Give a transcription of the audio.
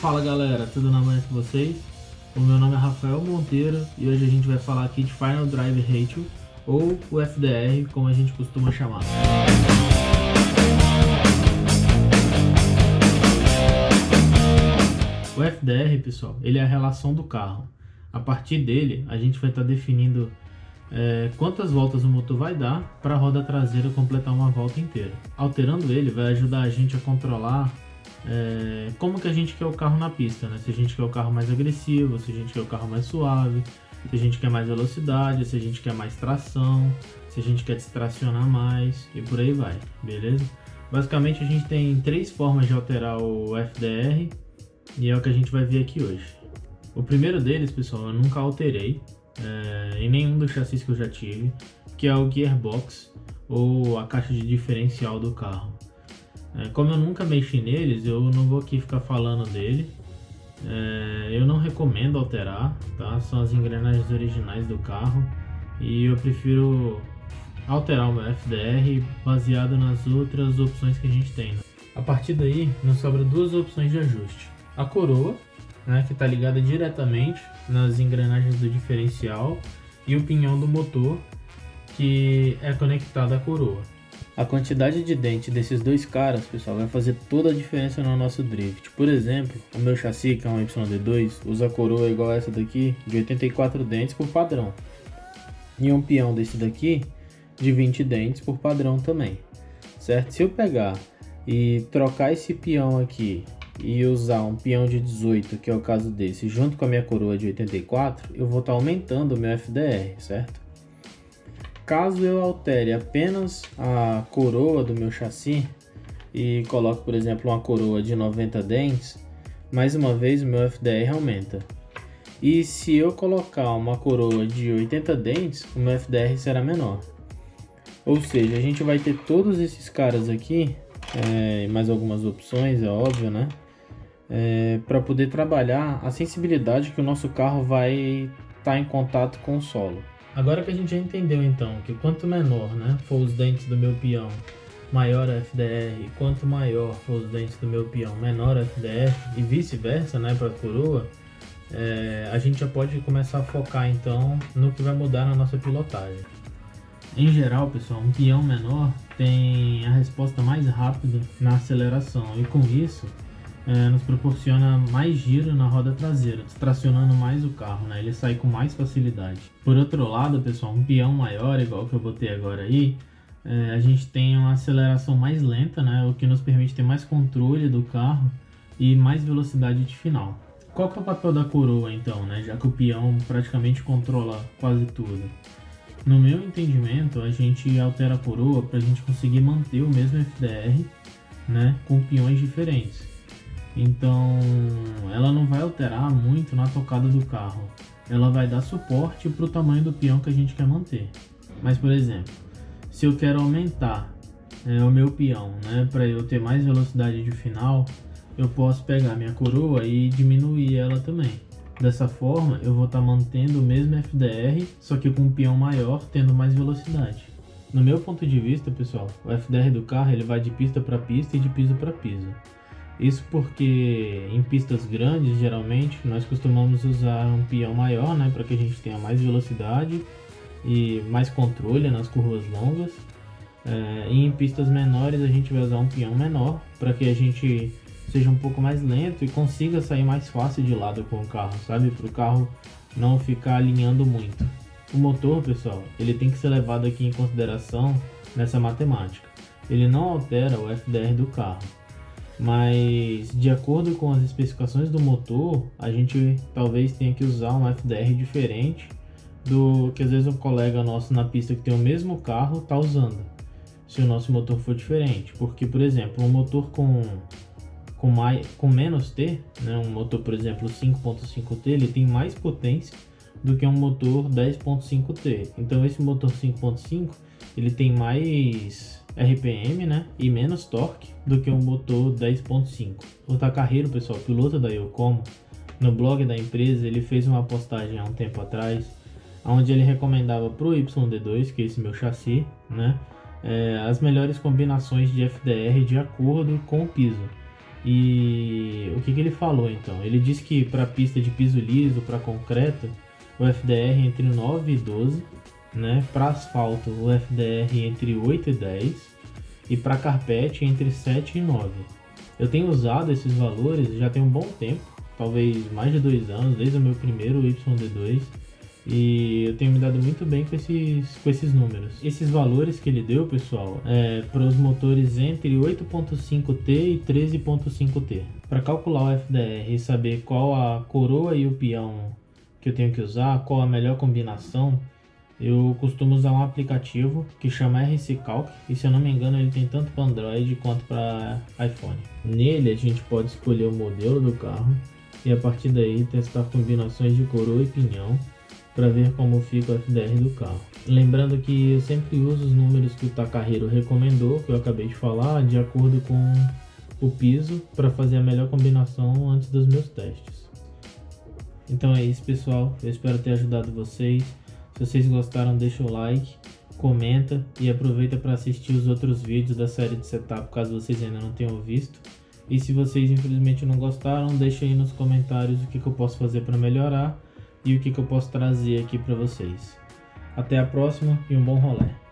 Fala galera, tudo na manhã com vocês? O meu nome é Rafael Monteiro e hoje a gente vai falar aqui de Final Drive Ratio, ou o FDR, como a gente costuma chamar. O FDR, pessoal, ele é a relação do carro. A partir dele, a gente vai estar definindo quantas voltas o motor vai dar para a roda traseira completar uma volta inteira. Alterando ele, vai ajudar a gente a controlar como que a gente quer o carro na pista, né? Se a gente quer o carro mais agressivo, se a gente quer o carro mais suave, se a gente quer mais velocidade, se a gente quer mais tração, se a gente quer distracionar mais e por aí vai, beleza? Basicamente a gente tem três formas de alterar o FDR e é o que a gente vai ver aqui hoje. O primeiro deles, pessoal, eu nunca alterei em nenhum dos chassis que eu já tive, que é o gearbox ou a caixa de diferencial do carro. Como eu nunca mexi neles, eu não vou aqui ficar falando dele. Eu não recomendo alterar, tá? São as engrenagens originais do carro e eu prefiro alterar o meu FDR baseado nas outras opções que a gente tem, né? A partir daí, nos sobra duas opções de ajuste. A coroa, né, que está ligada diretamente nas engrenagens do diferencial, e o pinhão do motor, que é conectado à coroa. A quantidade de dente desses dois caras, pessoal, vai fazer toda a diferença no nosso drift. Por exemplo, o meu chassi, que é um YD2, usa a coroa igual essa daqui, de 84 dentes por padrão. E um peão desse daqui, de 20 dentes por padrão também. Certo? Se eu pegar e trocar esse peão aqui e usar um peão de 18, que é o caso desse, junto com a minha coroa de 84, eu vou estar aumentando o meu FDR, certo? Caso eu altere apenas a coroa do meu chassi e coloque, por exemplo, uma coroa de 90 dentes, mais uma vez o meu FDR aumenta. E se eu colocar uma coroa de 80 dentes, o meu FDR será menor. Ou seja, a gente vai ter todos esses caras aqui, mais algumas opções, é óbvio, né? Para poder trabalhar a sensibilidade que o nosso carro vai estar em contato com o solo. Agora que a gente já entendeu então que quanto menor, né, for os dentes do meu peão, maior a FDR, e quanto maior for os dentes do meu peão, menor a FDR e vice-versa, né, para a coroa, a gente já pode começar a focar então no que vai mudar na nossa pilotagem. Em geral, pessoal, um peão menor tem a resposta mais rápida na aceleração e com isso nos proporciona mais giro na roda traseira, distracionando mais o carro, né? Ele sai com mais facilidade. Por outro lado, pessoal, um peão maior, igual que eu botei agora aí, a gente tem uma aceleração mais lenta, né? O que nos permite ter mais controle do carro e mais velocidade de final. Qual que é o papel da coroa então, né? Já que o peão praticamente controla quase tudo. No meu entendimento, a gente altera a coroa para a gente conseguir manter o mesmo FDR, né? Com peões diferentes. Então, ela não vai alterar muito na tocada do carro. Ela vai dar suporte para o tamanho do peão que a gente quer manter. Mas, por exemplo, se eu quero aumentar o meu peão, né, para eu ter mais velocidade de final, eu posso pegar minha coroa e diminuir ela também. Dessa forma, eu vou estar mantendo o mesmo FDR, só que com um peão maior, tendo mais velocidade. No meu ponto de vista, pessoal, o FDR do carro ele vai de pista para pista e de piso para piso. Isso porque em pistas grandes, geralmente, nós costumamos usar um peão maior, né, para que a gente tenha mais velocidade e mais controle nas curvas longas. E em pistas menores a gente vai usar um peão menor para que a gente seja um pouco mais lento e consiga sair mais fácil de lado com o carro, sabe? Para o carro não ficar alinhando muito. O motor, pessoal, ele tem que ser levado aqui em consideração nessa matemática. Ele não altera o FDR do carro. Mas de acordo com as especificações do motor, a gente talvez tenha que usar um FDR diferente do que às vezes um colega nosso na pista que tem o mesmo carro está usando, se o nosso motor for diferente. Porque, por exemplo, um motor com menos T, né, um motor, por exemplo, 5.5T, ele tem mais potência do que um motor 10.5T. Então esse motor 5.5 ele tem mais RPM, né, e menos torque do que um motor 10.5. O Takahiro, pessoal, piloto da Yokomo, no blog da empresa, ele fez uma postagem há um tempo atrás, onde ele recomendava para o YD2, que é esse meu chassi, né, as melhores combinações de FDR de acordo com o piso. E o que ele falou então? Ele disse que para pista de piso liso, para concreto, o FDR entre 9 e 12, né? Para asfalto, o FDR entre 8 e 10 e para carpete entre 7 e 9. Eu tenho usado esses valores já tem um bom tempo, talvez mais de 2 anos, desde o meu primeiro YD2, e eu tenho me dado muito bem com esses números. Esses valores que ele deu, pessoal, para os motores entre 8.5T e 13.5T. Para calcular o FDR e saber qual a coroa e o peão que eu tenho que usar, qual a melhor combinação, eu costumo usar um aplicativo que chama RC Calc, e se eu não me engano ele tem tanto para Android quanto para iPhone. Nele a gente pode escolher o modelo do carro e a partir daí testar combinações de coroa e pinhão para ver como fica o FDR do carro. Lembrando que eu sempre uso os números que o Takahiro recomendou, que eu acabei de falar, de acordo com o piso, para fazer a melhor combinação antes dos meus testes. Então é isso, pessoal, eu espero ter ajudado vocês. Se vocês gostaram, deixa o like, comenta e aproveita para assistir os outros vídeos da série de setup, caso vocês ainda não tenham visto. E se vocês infelizmente não gostaram, deixa aí nos comentários o que eu posso fazer para melhorar e o que eu posso trazer aqui para vocês. Até a próxima e um bom rolê!